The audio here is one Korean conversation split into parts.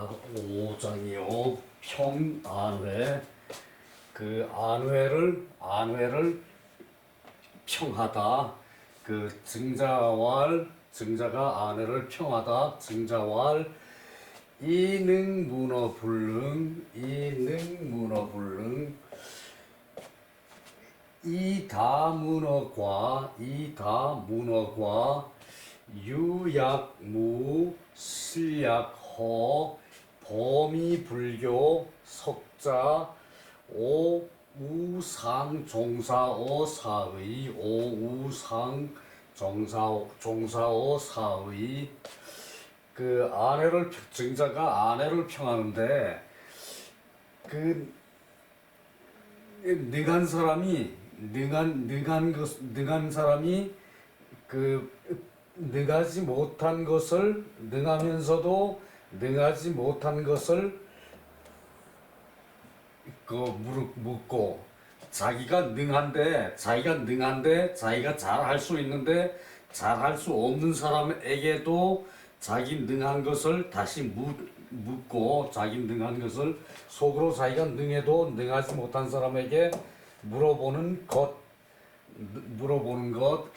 자, 5장이요. 평안회. 그 안회를 평하다. 그 증자가 안회를 평하다. 증자왈 이능문어불능 이다문어과 유약무 실약허 범위불교 석자 오우상 종사어사의 그 증자가 아내를 평하는데 그 능한 사람이 그 능하지 못한 것을 능하면서도 능하지 못한 것을 묻고 자기가 능한데 자기가 잘할 수 있는데 잘할 수 없는 사람에게도 자기 능한 것을 다시 묻고 자기 능한 것을 속으로 자기가 능해도 능하지 못한 사람에게 물어보는 것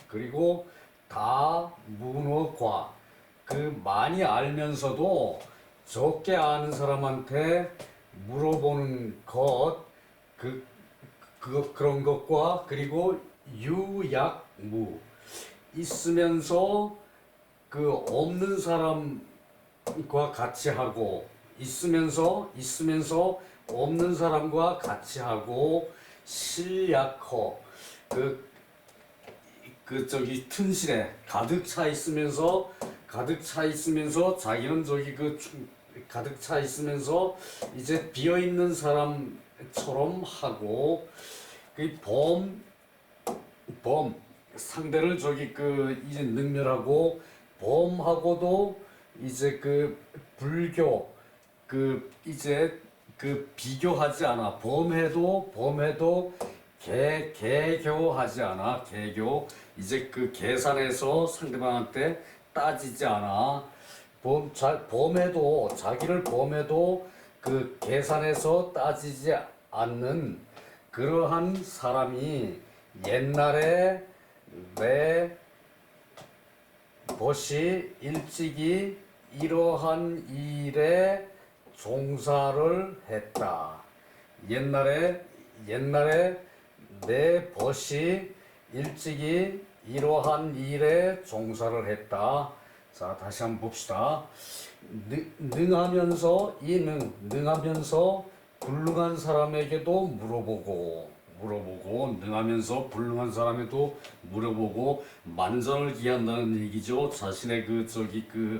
그리고 다문어과 그 많이 알면서도 적게 아는 사람한테 물어보는 것 그런 것과 그리고 유약무 있으면서 그 없는 사람과 같이 하고 있으면서 없는 사람과 같이 하고 실약허 저기 튼실에 가득 차 있으면서 자기는 저기 가득 차 있으면서 이제 비어 있는 사람처럼 하고 그 상대를 저기 이제 능멸하고 범하고도 이제 불교 이제 비교하지 않아. 범해도 개교하지 않아. 개교 이제 계산해서 상대방한테 따지지 않아. 자기를 범해도 계산해서 따지지 않는 그러한 사람이 옛날에 내 벗이 일찍이 이러한 일에 종사를 했다. 옛날에 내 벗이 일찍이 이러한 일에 종사를 했다. 자, 다시 한번 봅시다. 능하면서 불능한 사람에게도 물어보고 능하면서 불능한 사람에도 물어보고 만전을 기한다는 얘기죠. 자신의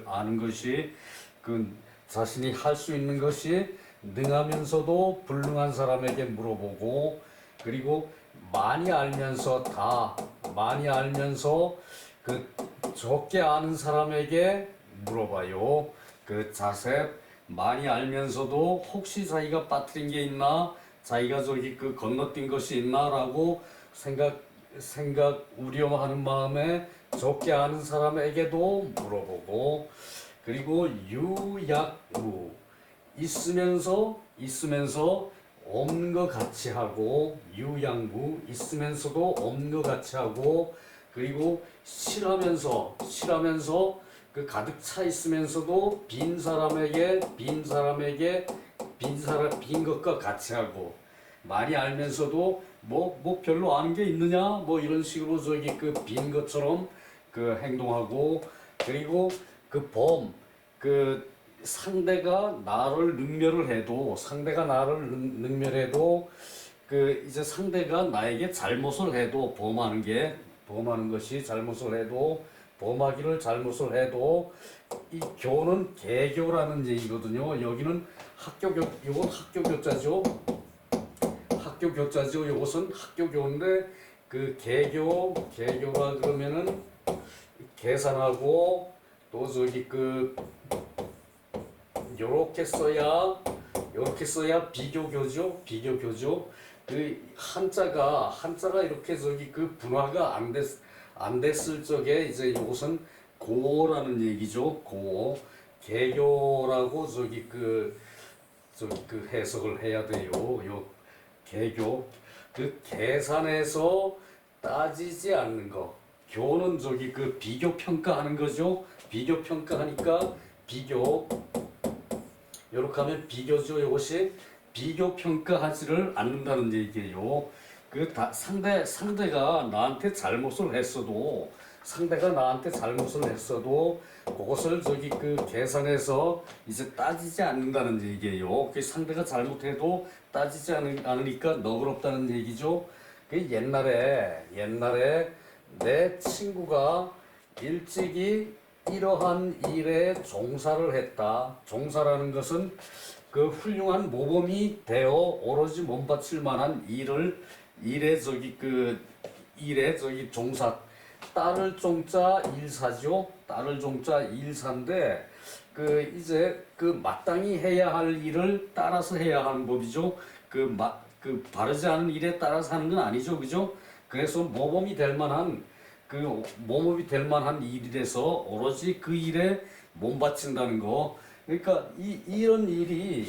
아는 것이 자신이 할 수 있는 것이 능하면서도 불능한 사람에게 물어보고 그리고 많이 알면서 적게 아는 사람에게 물어봐요. 자세 많이 알면서도 혹시 자기가 빠뜨린 게 있나, 자기가 건너뛴 것이 있나라고 우려하는 마음에 적게 아는 사람에게도 물어보고 그리고 유약무 있으면서 없는 것 같이 하고 유양무 있으면서도 없는 것 같이 하고 그리고 싫으면서 가득 차 있으면서도 빈 것과 같이 하고 많이 알면서도 뭐 별로 아는 게 있느냐 뭐 이런 식으로 빈 것처럼 행동하고 그리고 상대가 나를 능멸해도 이제 상대가 나에게 잘못을 해도 범하는 것이 잘못을 해도 범하기를 잘못을 해도 이 교는 개교라는 얘기거든요. 여기는 이건 학교교자죠. 이것은 학교교인데 개교라 그러면은 계산하고 또 요렇게 써야 비교교죠. 한자가 이렇게 분화가 안 됐을 적에 이제 이것은 고라는 얘기죠. 개교라고 저기 그 해석을 해야 돼요. 요 개교 그 계산해서 따지지 않는 거. 교는 저기 그 비교 평가하는 거죠. 비교 평가하니까 비교 요렇게 하면 비교죠. 이것이 비교 평가하지를 않는다는 얘기예요. 상대가 나한테 잘못을 했어도 그것을 저기 그 계산해서 이제 따지지 않는다는 얘기예요. 그 상대가 잘못해도 따지지 않으니까 너그럽다는 얘기죠. 그 옛날에 내 친구가 일찍이 이러한 일에 종사를 했다. 종사라는 것은 그 훌륭한 모범이 되어 오로지 몸바칠 만한 일에 종사. 따를 종자 일사죠. 따를 종자 일사인데 이제 마땅히 해야 할 일을 따라서 해야 하는 법이죠. 바르지 않은 일에 따라서 하는 건 아니죠, 그죠? 그래서 모범이 될 만한 일이라서 오로지 그 일에 몸 바친다는 거. 그러니까 이런 일이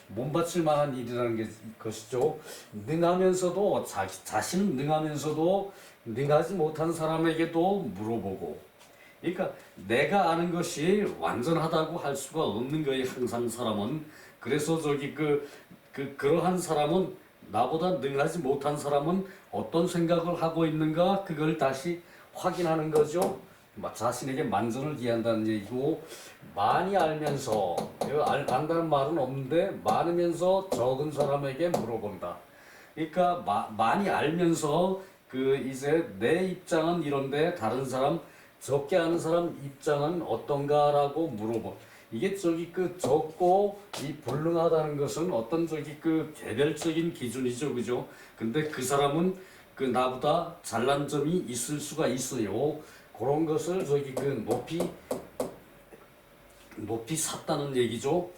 몸 바칠 만한 일이라는 것이죠. 능하면서도 자신은 능하면서도 능하지 못한 사람에게도 물어보고. 그러니까 내가 아는 것이 완전하다고 할 수가 없는 거예요. 항상 사람은. 그래서 그러한 사람은 나보다 능하지 못한 사람은 어떤 생각을 하고 있는가 그걸 다시 확인하는 거죠. 자신에게 만전을 기한다는 얘기고 많이 알면서 안다는 말은 없는데 많으면서 적은 사람에게 물어본다. 그러니까 많이 알면서 이제 내 입장은 이런데 다른 사람 적게 아는 사람 입장은 어떤가라고 물어보. 이게 적고 이 불능하다는 것은 어떤 개별적인 기준이죠, 그죠? 근데 그 사람은 나보다 잘난 점이 있을 수가 있어요. 그런 것을 높이 샀다는 얘기죠.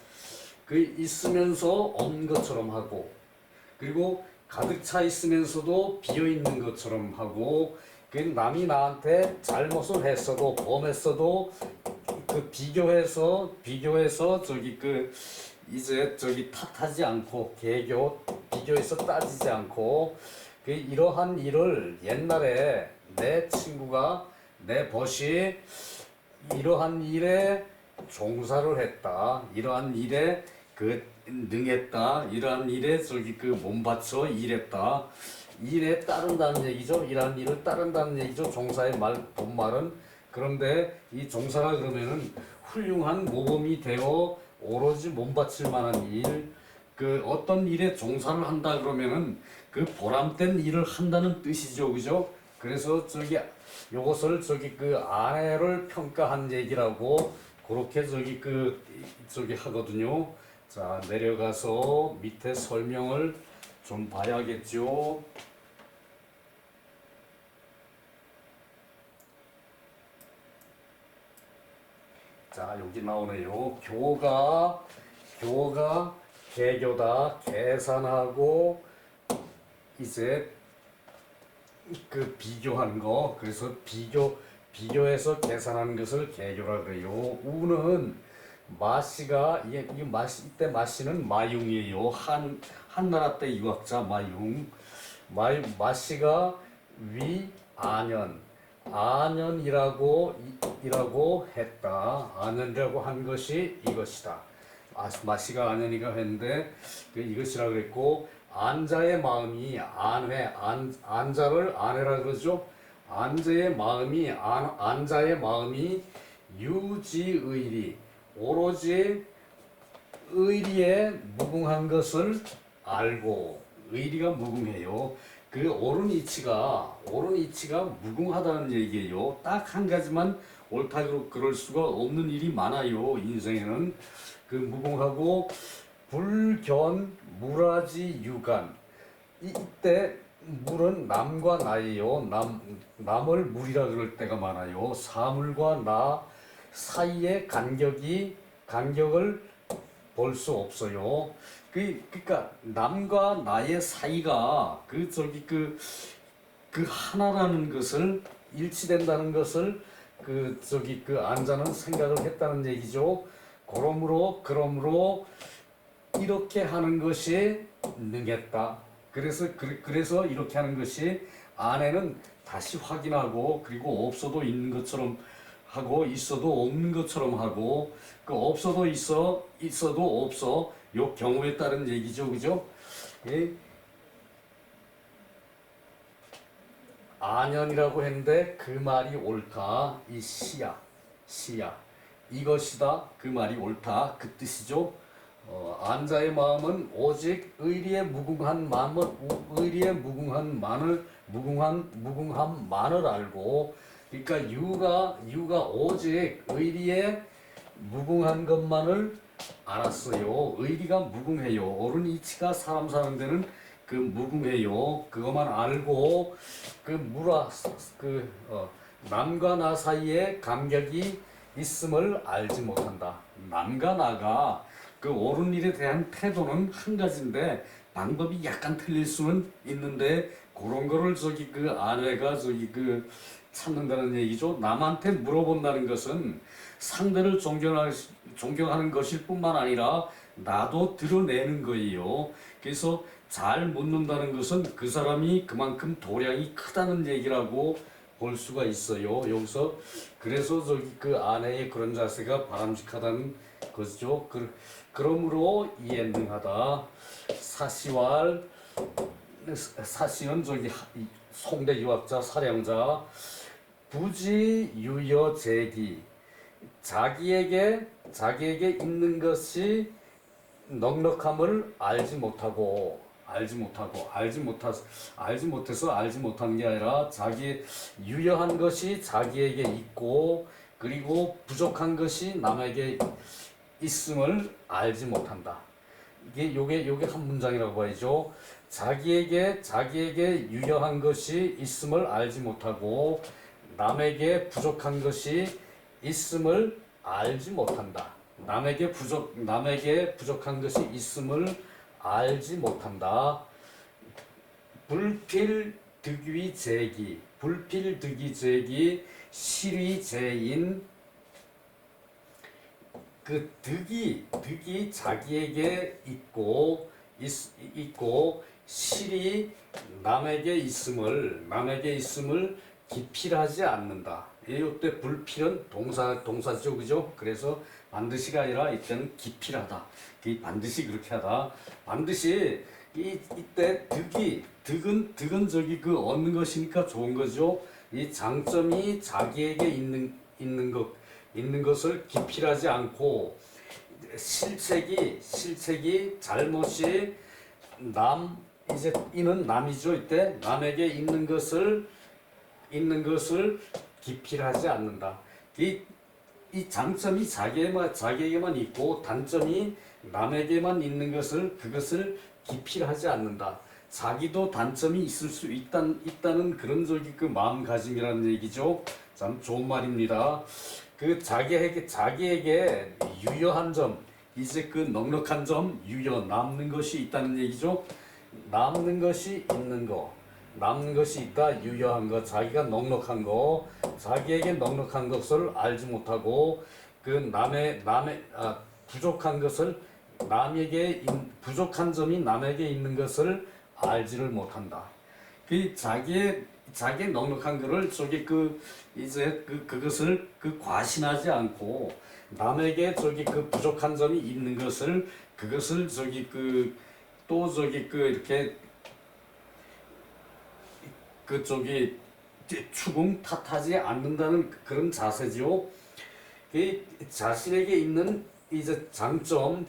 있으면서 없는 것처럼 하고, 그리고 가득 차 있으면서도 비어 있는 것처럼 하고, 남이 나한테 잘못을 했어도 범했어도 비교해서 이제 탓하지 않고 비교해서 따지지 않고 이러한 일을 옛날에 내 친구가 내 벗이 이러한 일에 종사를 했다. 이러한 일에 능했다. 이러한 일에 몸바쳐 일했다. 일에 따른다는 얘기죠. 이러한 일을 따른다는 얘기죠. 종사의 본말은. 그런데 이 종사라 그러면은 훌륭한 모범이 되어 오로지 몸바칠 만한 일, 어떤 일에 종사를 한다 그러면은 보람된 일을 한다는 뜻이죠, 그죠? 그래서 요것을 아내를 평가한 얘기라고 그렇게 하거든요. 자, 내려가서 밑에 설명을 좀 봐야겠죠. 자, 여기 나오네요. 교가 개교다. 계산하고 이제 비교한 거. 그래서 비교해서 계산하는 것을 개교라 그래요. 우는 마씨가 이때 마씨는 마융이에요. 한나라 때 유학자 마융. 마씨가 안연이라고 했다. 안연이라고 한 것이 이것이다. 마씨가 안연이가 했는데 이것이라 그랬고, 안자의 마음이 안자를 아내라 그러죠. 안자의 마음이 유지의리, 오로지 의리에 무궁한 것을 알고. 의리가 무궁해요. 옳은 이치가 무궁하다는 얘기예요. 딱 한 가지만 옳다고 그럴 수가 없는 일이 많아요. 인생에는 무궁하고 불견 무라지 유간. 이때 물은 남과 나예요. 남을 물이라 그럴 때가 많아요. 사물과 나 사이의 간격을 볼 수 없어요. 그러니까 남과 나의 사이가 하나라는 것을, 일치된다는 것을 그 안자는 생각을 했다는 얘기죠. 그러므로 이렇게 하는 것이 능했다. 그래서 이렇게 하는 것이 아내는 다시 확인하고 그리고 없어도 있는 것처럼 하고 있어도 없는 것처럼 하고 그 없어도 있어도 없어 요 경우에 따른 얘기죠, 그죠? 예? 안연이라고 했는데 그 말이 옳다. 이 시야 이것이다. 그 말이 옳다. 그 뜻이죠. 안자의 마음은 오직 의리의 무궁한 무궁함만을 알고, 그러니까 유가 오직 의리의 무궁한 것만을 알았어요. 의리가 무궁해요. 옳은 이치가 사람 사는 데는 그 무궁해요. 그것만 알고 남과 나 사이에 간격이 있음을 알지 못한다. 남과 나가 그 옳은 일에 대한 태도는 한 가지인데 방법이 약간 틀릴 수는 있는데 그런 거를 그 아내가 찾는다는 얘기죠. 남한테 물어본다는 것은 상대를 존경하는 것일 뿐만 아니라 나도 드러내는 거예요. 그래서 잘 묻는다는 것은 그 사람이 그만큼 도량이 크다는 얘기라고 볼 수가 있어요. 여기서 그래서 그 아내의 그런 자세가 바람직하다는 것이죠. 그러므로 이에 능하다. 사시는 송대 유학자 사량자 부지유여제기 자기에게 있는 것이 넉넉함을 알지 못해서 게 아니라 자기 유여한 것이 자기에게 있고 그리고 부족한 것이 남에게 있음을 알지 못한다. 요게 한 문장이라고 봐야죠. 자기에게 유여한 것이 있음을 알지 못하고 남에게 부족한 것이 있음을 알지 못한다. 남에게 부족한 것이 있음을 알지 못한다. 불필득위제기 실위제인 그 득이 자기에게 있고 실이 남에게 있음을 기필하지 않는다. 이때 불필은 동사죠, 그죠? 그래서 반드시가 아니라 이때는 기필하다. 반드시 그렇게 하다. 반드시 이때 득은 얻는 것이니까 좋은 거죠. 이 장점이 자기에게 있는 것을 기필하지 않고 실책이 잘못이 이는 남이죠. 이때 남에게 있는 것을 기필하지 않는다. 이 장점이 자기에게만 있고 단점이 남에게만 있는 그것을 기필하지 않는다. 자기도 단점이 있을 수 있다는 그런 그 마음가짐이라는 얘기죠. 참 좋은 말입니다. 그 자기에게 유여한 점, 그 넉넉한 점, 남는 것이 있다는 얘기죠. 남는 것이 있다, 유여한 것, 자기가 넉넉한 거, 자기에게 넉넉한 것을 알지 못하고 그 부족한 것을 부족한 점이 남에게 있는 것을 알지를 못한다. 그 자기의 넉넉한 것을 그것을 과신하지 않고 남에게 그 부족한 점이 있는 것을 그것을 이렇게 추궁 탓하지 않는다는 그런 자세죠. 자신에게 있는 장점,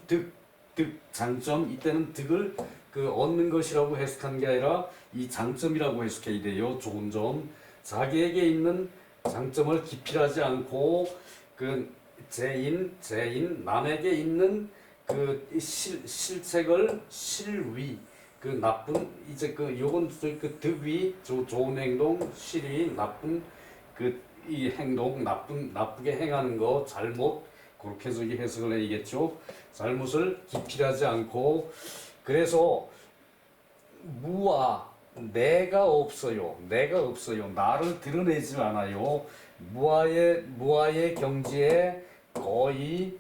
장점, 이때는 득을 얻는 것이라고 해석한 게 아니라 이 장점이라고 해석해야 돼요. 좋은 점. 자기에게 있는 장점을 기필하지 않고 죄인 남에게 있는 실책을 실위 나쁜 요건 득위 좋은 행동 실위 나쁜 이 행동 나쁘게 행하는 거 잘못 그렇게 해석을 해야겠죠. 잘못을 기필하지 않고 그래서 무아 내가 없어요. 나를 드러내지 않아요. 무아의 경지에 거의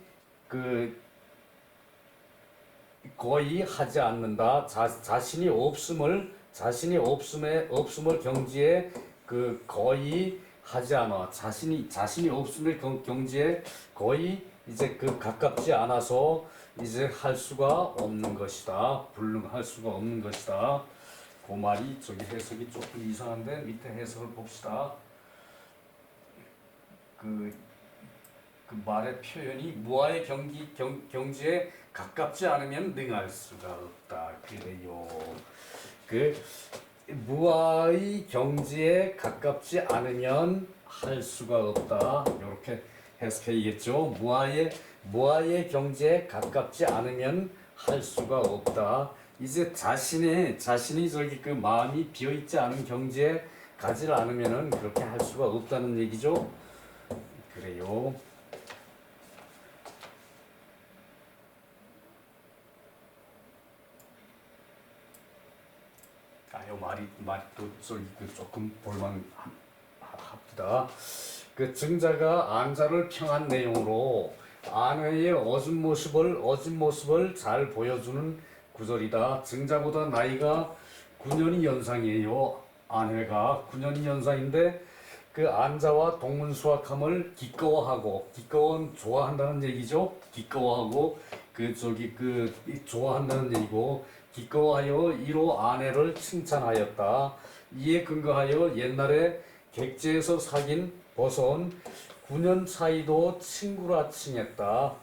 하지 않는다. 자신이 없음을 경지에 거의 하지 않아. 자신이 없음을 경지에 거의 이제 가깝지 않아서 이제 할 수가 없는 것이다. 불능할 수가 없는 것이다. 그 말이 저기 해석이 조금 이상한데 밑에 해석을 봅시다. 그 말의 표현이 무아의 경지에 가깝지 않으면 능할 수가 없다. 그래요. 무아의 경지에 가깝지 않으면 할 수가 없다. 이렇게 해석해야겠죠. 무아의 경지에 가깝지 않으면 할 수가 없다. 이제 자신이 저기 마음이 비어 있지 않은 경지에 가지 않으면은 그렇게 할 수가 없다는 얘기죠. 그래요. 요 말이 또 저기 조금 볼만합니다. 증자가 안자를 평한 내용으로 아내의 어진 모습을 잘 보여주는 구절이다. 증자보다 나이가 9년이 연상이에요. 아내가 9년이 연상인데 안자와 동문수학함을 기꺼워는 좋아한다는 얘기죠. 기꺼워하고 좋아한다는 얘기고, 기꺼워하여 이로 아내를 칭찬하였다. 이에 근거하여 옛날에 객지에서 사귄 벗은 9년 차이도 친구라 칭했다.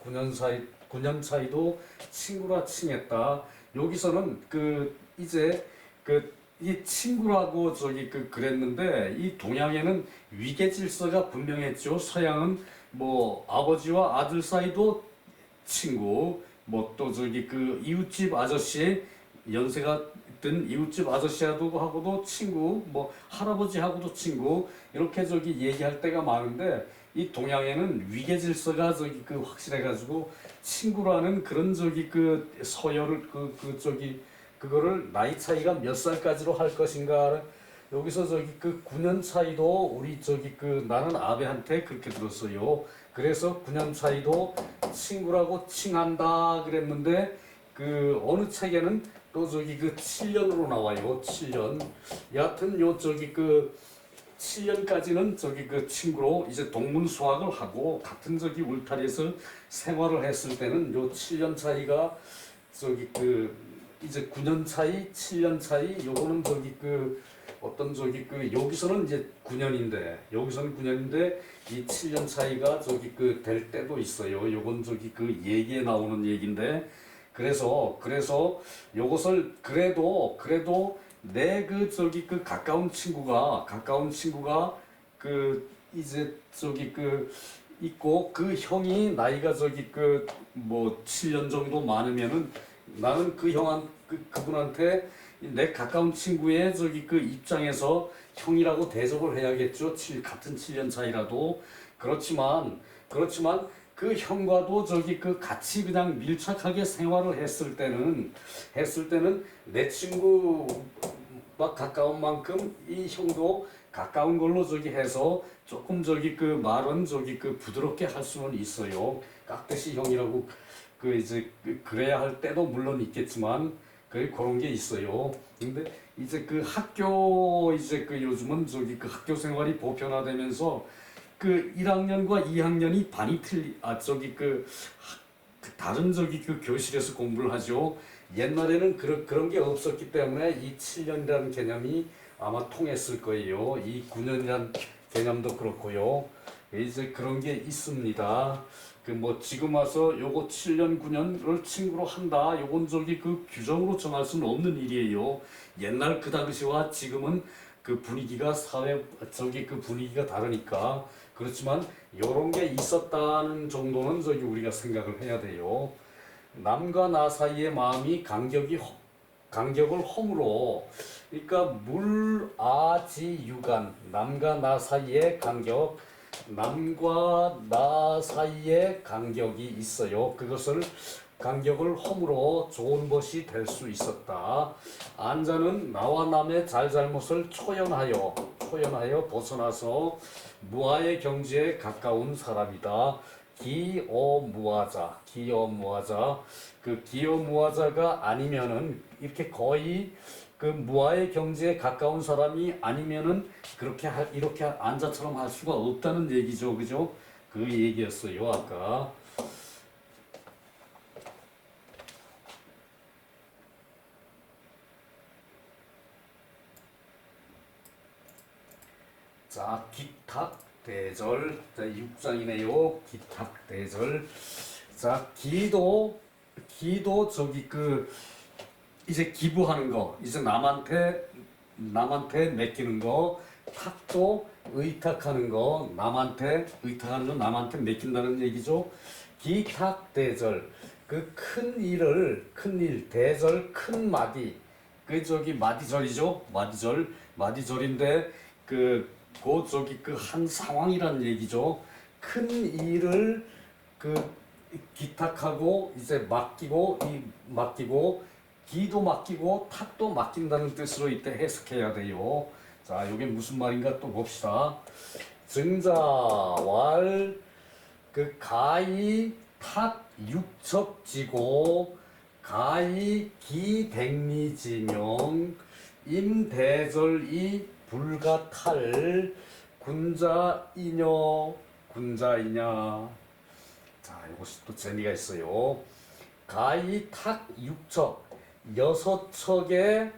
9년 차이도 친구라 칭했다. 여기서는 이제 이 친구라고 그랬는데 이 동양에는 위계 질서가 분명했죠. 서양은 뭐 아버지와 아들 사이도 친구, 뭐 또 이웃집 아저씨, 연세가 든 이웃집 아저씨하고도 친구, 뭐 할아버지하고도 친구, 이렇게 얘기할 때가 많은데 이 동양에는 위계 질서가 확실해가지고 친구라는 그런 서열을 그거를 나이 차이가 몇 살까지로 할 것인가. 여기서 9년 차이도 우리 나는 아베한테 그렇게 들었어요. 그래서 9년 차이도 친구라고 칭한다 그랬는데 어느 책에는 또 7년으로 나와요. 7년. 여하튼 7년까지는 친구로 이제 동문수학을 하고 같은 울타리에서 생활을 했을 때는 요 7년 차이가 이제 9년 차이, 7년 차이, 요거는 여기서는 이제 9년인데 이 7년 차이가 될 때도 있어요. 요건 얘기에 나오는 얘기인데, 그래서 요것을 그래도 내 가까운 친구가 이제 있고 형이 나이가 뭐 7년 정도 많으면은 나는 그분한테 내 가까운 친구의 입장에서 형이라고 대접을 해야겠죠. 같은 7년 차이라도. 그렇지만 그 형과도 같이 그냥 밀착하게 생활을 했을 때는 내 친구와 가까운 만큼 이 형도 가까운 걸로 해서 조금 말은 부드럽게 할 수는 있어요. 깍듯이 형이라고 그래야 할 때도 물론 있겠지만 그런 게 있어요. 근데 이제 학교 요즘은 학교 생활이 보편화되면서 1학년과 2학년이 반이 다른 교실에서 공부를 하죠. 옛날에는 그런 게 없었기 때문에 이 7년이라는 개념이 아마 통했을 거예요. 이 9년이라는 개념도 그렇고요. 이제 그런 게 있습니다. 뭐 지금 와서 요거 7년 9년을 친구로 한다, 요건 규정으로 정할 수는 없는 일이에요. 옛날 그 당시와 지금은 분위기가 분위기가 다르니까. 그렇지만 요런 게 있었다는 정도는 우리가 생각을 해야 돼요. 남과 나 사이의 마음이 간격을 허물어. 그러니까 물아지유간, 남과 나 사이의 간격, 남과 나 사이에 간격이 있어요. 그것을 간격을 허물어 좋은 것이 될 수 있었다. 안자는 나와 남의 잘잘못을 초연하여 호연하여 벗어나서 무아의 경지에 가까운 사람이다. 기어무아자, 기어무아자. 그 기어무아자가 아니면은 이렇게 거의 그 무아의 경지에 가까운 사람이 아니면은 이렇게 안자처럼 할 수가 없다는 얘기죠, 그죠? 그 얘기였어요 아까. 자, 기탁대절. 자, 6장이네요. 기탁대절. 자, 기도 저기 이제 기부하는 거, 이제 남한테 맡기는 거, 탁도 의탁하는 거, 남한테 의탁하는 거 남한테 맡긴다는 얘기죠. 기탁대절. 그 큰 일, 대절, 큰 마디. 그 저기 마디절이죠. 마디절인데 그 한 상황이란 얘기죠. 큰 일을 기탁하고 이제 맡기고 기도 맡기고 탁도 맡긴다는 뜻으로 이때 해석해야 돼요. 자, 이게 무슨 말인가 또 봅시다. 증자왈 가히 탁 육척지고 가히 기백리지명 임대절이 불가탈 군자이냐. 자, 이것이 또 재미가 있어요. 가히 탁 육척, 6척의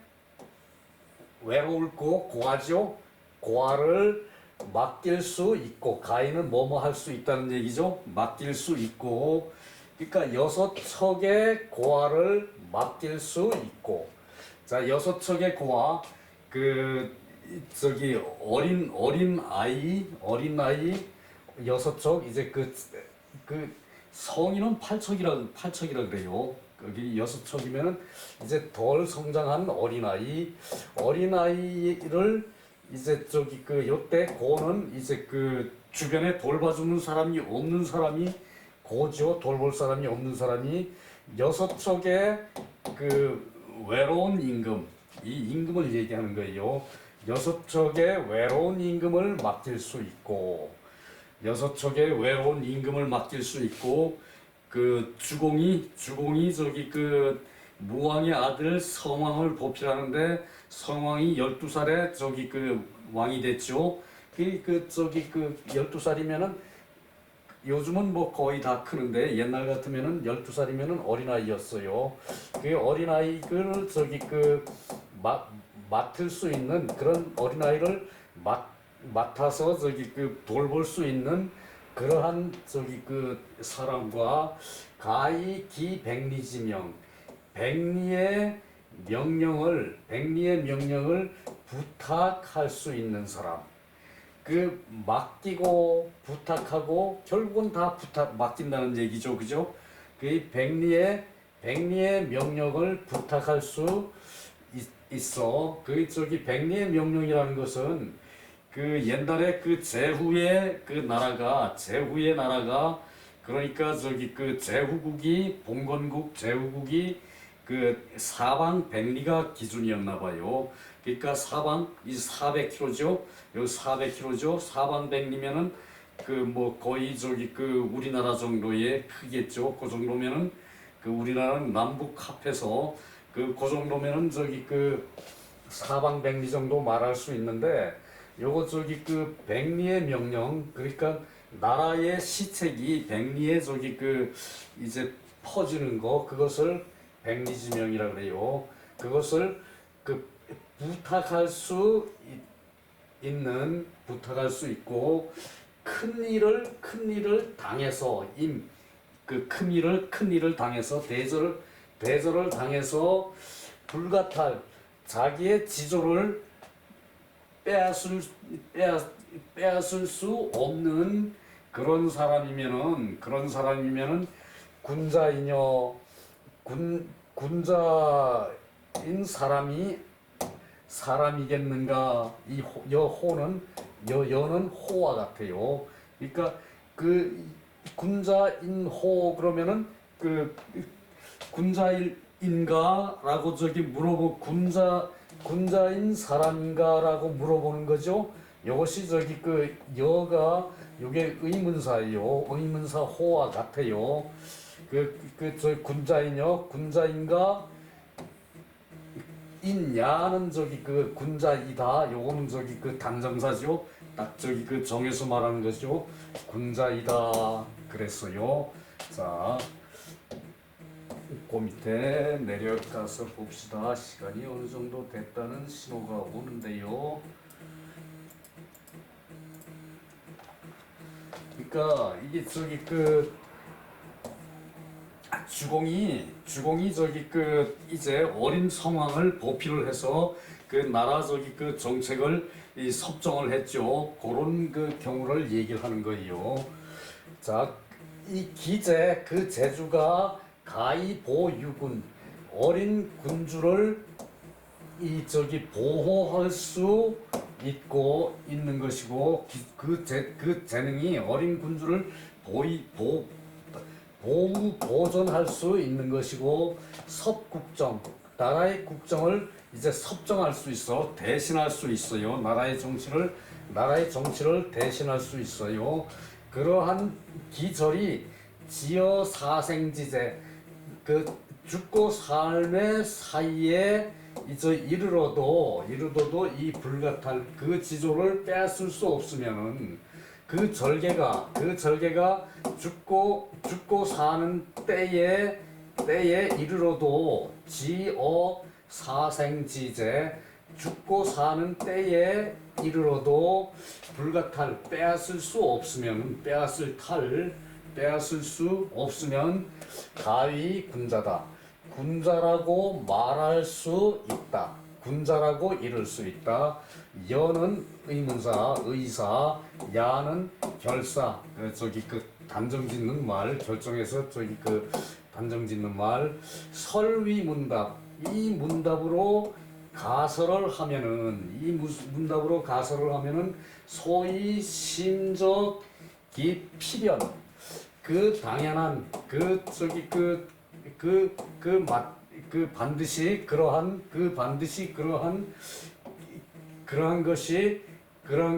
외로울 고 고아죠. 고아를 맡길 수 있고, 가히는 뭐뭐 할 수 있다는 얘기죠. 맡길 수 있고, 그러니까 6척의 고아를 맡길 수 있고, 자, 6척의 고아, 저기 어린 아이 6척, 이제 성인은 8척이라 그래요. 거기 6척이면은 이제 덜 성장한 어린아이를 이제 요때 고는 이제 주변에 돌봐주는 사람이 없는 사람이 고죠. 돌볼 사람이 없는 사람이 6척의 외로운 임금, 이 임금을 얘기하는 거예요. 6척의 외로운 임금을 맡길 수 있고, 6척의 외로운 임금을 맡길 수 있고, 주공이 무왕의 아들 성왕을 보필하는데, 성왕이 12살에 왕이 됐죠. 12살이면은 요즘은 뭐 거의 다 크는데, 옛날 같으면은 12살이면은 어린아이였어요. 그 어린아이를 맡을 수 있는 그런 어린아이를 맡아서 돌볼 수 있는 그러한 사람과 가히 기백리지명, 백리의 명령을 부탁할 수 있는 사람. 맡기고 부탁하고 결국은 다 맡긴다는 얘기죠, 그죠? 백리의 명령을 부탁할 수 있어. 백리의 명령이라는 것은 옛날에 제후의 나라가 그러니까 제후국이 봉건국 제후국이 사방 백리가 기준이었나 봐요. 그러니까 사방 이 400km죠. 요 400km죠. 사방 백리면은 뭐 거의 우리나라 정도의 크겠죠. 그 정도면은 우리나라는 남북 합해서 그 정도면은 사방 백리 정도 말할 수 있는데, 요거 백리의 명령, 그러니까 나라의 시책이 백리에 이제 퍼지는 거, 그것을 백리지명이라 그래요. 그것을 부탁할 수 있고, 큰 일을 당해서 큰 일을 당해서 대절을 당해서 불가탈, 자기의 지조를 빼앗을 수 없는 그런 사람이면은 군자인 사람이겠는가. 여는 호와 같아요. 그러니까 군자인 호 그러면은 군자인가라고 물어보 군자인 사람인가라고 물어보는 거죠. 요것이 저기 그 여가 요게 의문사예요. 의문사 호와 같아요. 저 군자인요. 군자인가 인야는 저기 그 군자이다. 요거는 저기 그 단정사죠. 딱 저기 그 정해서 말하는 거죠. 군자이다 그랬어요. 자, 그 밑에 내려가서 봅시다. 시간이 어느 정도 됐다는 신호가 오는데요. 그러니까 이게 저기 그 주공이 저기 그 이제 어린 성왕을 보필을 해서 그 나라 저기 그 정책을 이 섭정을 했죠. 그런 그 경우를 얘기를 하는 거예요. 자, 이 기제 그 제주가 가이보유군 어린 군주를 이 저기 보호할 수 있고 있는 것이고 그 재능이 어린 군주를 보존할 수 있는 것이고 섭국정 나라의 국정을 이제 섭정할 수 있어 대신할 수 있어요. 나라의 정치를 대신할 수 있어요. 그러한 기절이 지어 사생지제 그 죽고 삶의 사이에 이제 이르러도 이 불가탈 그 지조를 빼앗을 수 없으면은 그 절개가 죽고 사는 때에 이르러도 지어 사생지제 죽고 사는 때에 이르러도 불가탈 빼앗을 수 없으면 가위 군자다. 군자라고 말할 수 있다. 군자라고 이를 수 있다. 여는 의문사, 의사, 야는 결사. 저기 그 단정 짓는 말, 결정해서 저기 그 단정 짓는 말. 설위문답. 이 문답으로 가설을 하면은 소위 심적 기필연 그 당연한 반드시 그러한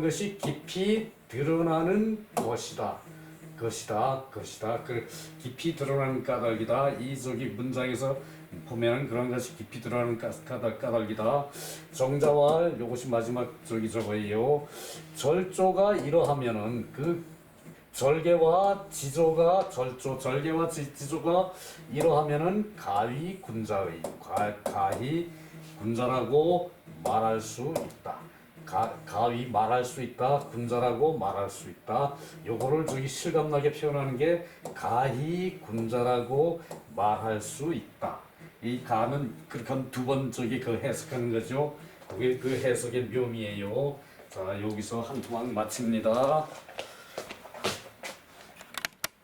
것이 깊이 드러나는 것이다. 그 깊이 드러나는 까닭이다. 이 저기 문장에서 보면 그런 것이 깊이 드러나는 까닭이다. 정자왈 요것이 마지막 저거예요. 절조가 이러하면은 그 절개와 지조가 이러하면은 가히 군자라고 말할 수 있다. 가히 말할 수 있다. 군자라고 말할 수 있다. 요거를 저기 실감나게 표현하는 게 가히 군자라고 말할 수 있다. 이 가는 그렇게 두 번 저기 그 해석하는 거죠. 그게 그 해석의 묘미예요. 자, 여기서 한 토막 마칩니다.